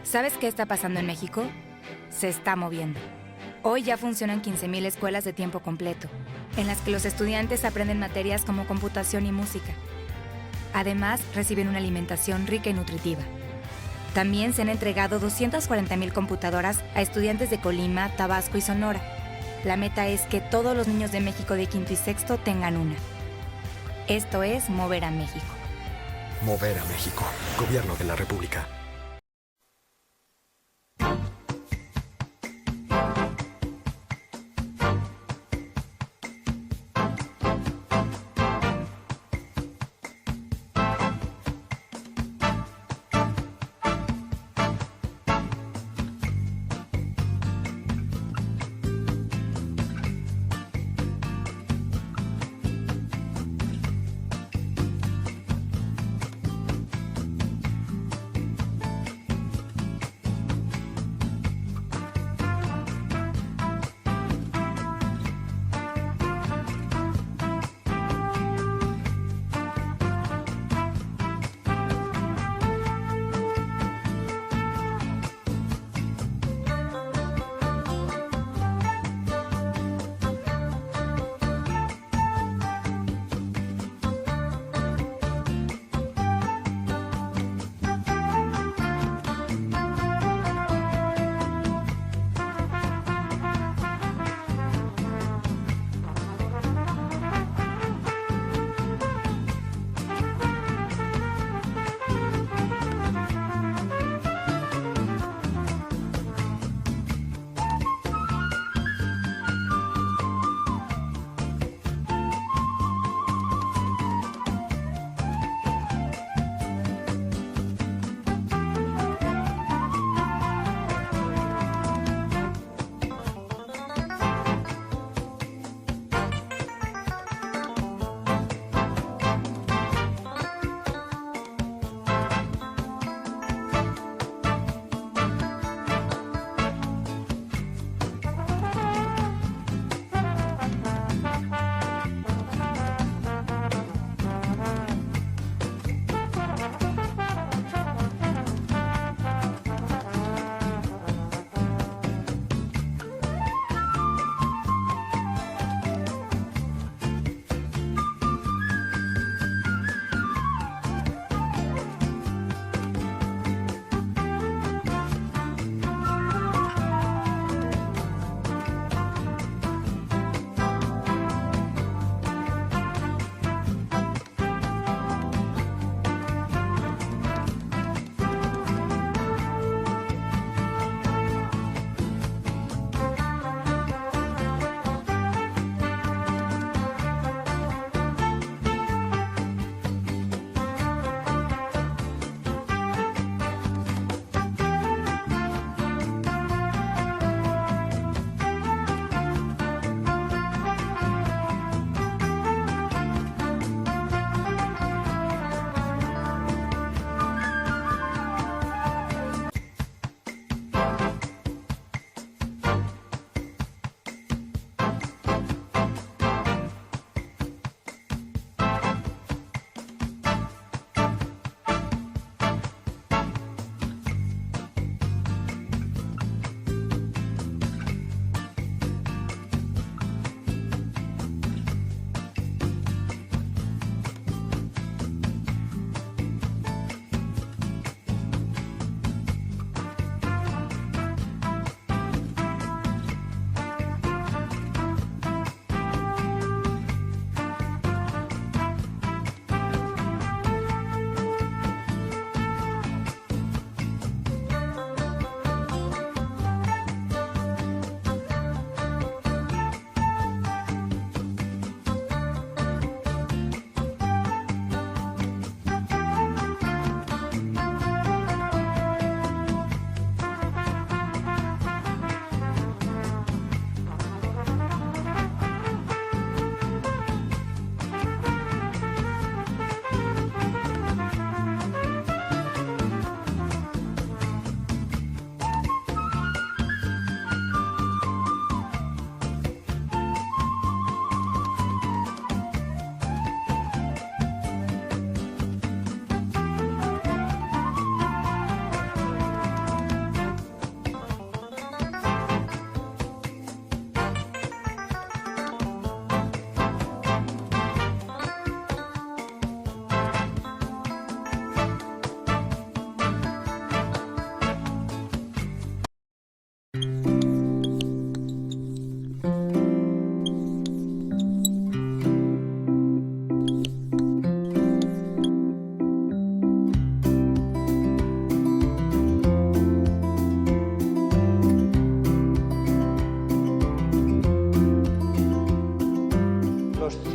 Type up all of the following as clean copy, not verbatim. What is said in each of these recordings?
¿Sabes qué está pasando en México? Se está moviendo. Hoy ya funcionan 15,000 escuelas de tiempo completo, en las que los estudiantes aprenden materias como computación y música. Además, reciben una alimentación rica y nutritiva. También se han entregado 240,000 computadoras a estudiantes de Colima, Tabasco y Sonora. La meta es que todos los niños de México de quinto y sexto tengan una. Esto es Mover a México. Mover a México. Gobierno de la República.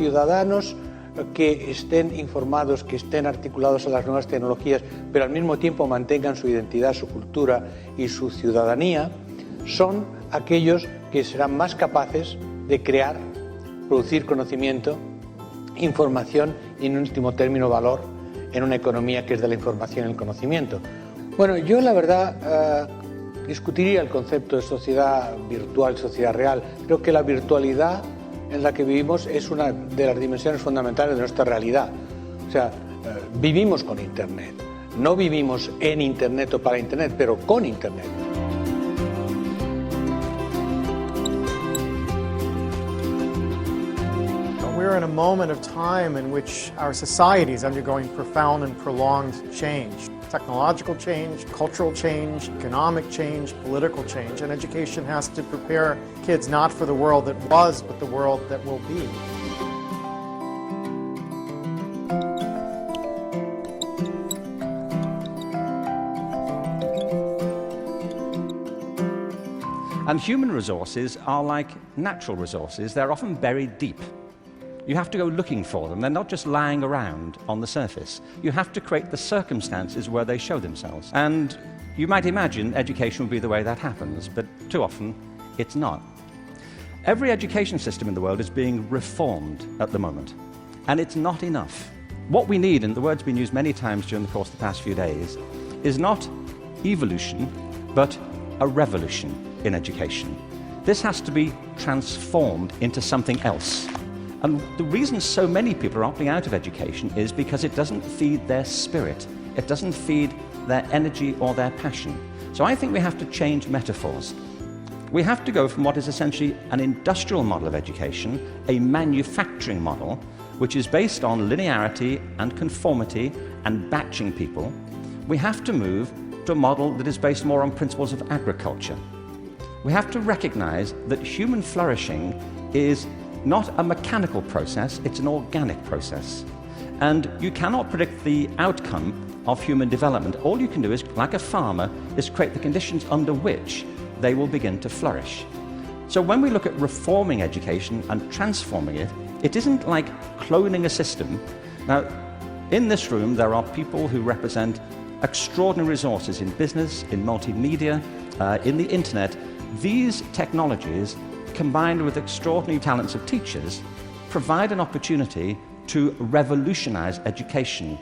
ciudadanos que estén informados, que estén articulados a las nuevas tecnologías, pero al mismo tiempo mantengan su identidad, su cultura y su ciudadanía, son aquellos que serán más capaces de crear, producir conocimiento, información y, en último término, valor en una economía que es de la información y el conocimiento. Bueno, yo la verdad discutiría el concepto de sociedad virtual, sociedad real. Creo que la virtualidad en la que vivimos es una de las dimensiones fundamentales de nuestra realidad. O sea, vivimos con Internet. No vivimos en Internet o para Internet, pero con Internet. We're in a moment of time in which our society is undergoing profound and prolonged change. Technological change, cultural change, economic change, political change, and education has to prepare kids not for the world that was, but the world that will be. And human resources are like natural resources. They're often buried deep. You have to go looking for them. They're not just lying around on the surface. You have to create the circumstances where they show themselves. And you might imagine education would be the way that happens, but too often it's not. Every education system in the world is being reformed at the moment, and it's not enough. What we need, and the word's been used many times during the course of the past few days, is not evolution, but a revolution in education. This has to be transformed into something else. And the reason so many people are opting out of education is because it doesn't feed their spirit. It doesn't feed their energy or their passion. So I think we have to change metaphors. We have to go from what is essentially an industrial model of education, a manufacturing model, which is based on linearity and conformity and batching people. We have to move to a model that is based more on principles of agriculture. We have to recognize that human flourishing is not a mechanical process, it's an organic process. And you cannot predict the outcome of human development. All you can do is, like a farmer, is create the conditions under which they will begin to flourish. So when we look at reforming education and transforming it, it isn't like cloning a system. Now, in this room, there are people who represent extraordinary resources in business, in multimedia, in the internet. These technologies, combined with extraordinary talents of teachers, provide an opportunity to revolutionize education.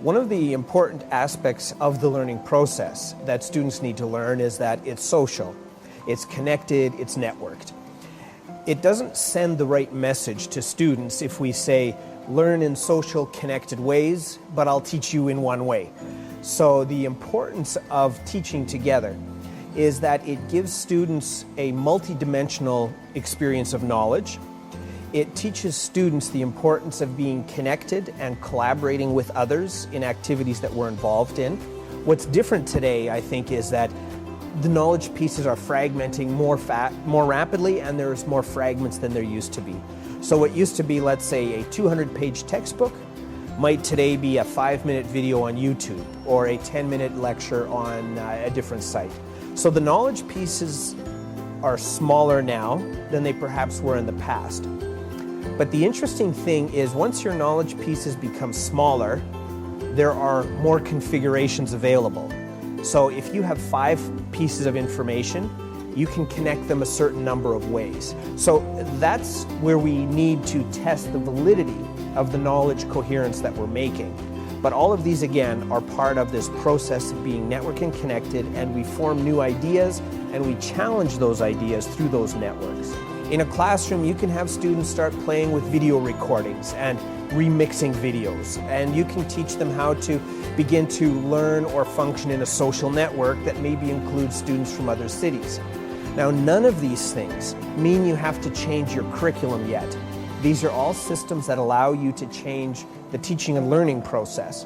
One of the important aspects of the learning process that students need to learn is that it's social, it's connected, it's networked. It doesn't send the right message to students if we say, learn in social, connected ways, but I'll teach you in one way. So the importance of teaching together is that it gives students a multidimensional experience of knowledge. It teaches students the importance of being connected and collaborating with others in activities that we're involved in. What's different today, I think, is that the knowledge pieces are fragmenting more rapidly, and there's more fragments than there used to be. So what used to be, let's say, a 200-page textbook might today be a 5-minute video on YouTube or a 10-minute lecture on a different site. So the knowledge pieces are smaller now than they perhaps were in the past. But the interesting thing is, once your knowledge pieces become smaller, there are more configurations available. So if you have 5 pieces of information, you can connect them a certain number of ways. So that's where we need to test the validity of the knowledge coherence that we're making. But all of these, again, are part of this process of being network and connected, and we form new ideas and we challenge those ideas through those networks. In a classroom, you can have students start playing with video recordings and remixing videos, and you can teach them how to begin to learn or function in a social network that maybe includes students from other cities. Now, none of these things mean you have to change your curriculum yet. These are all systems that allow you to change the teaching and learning process.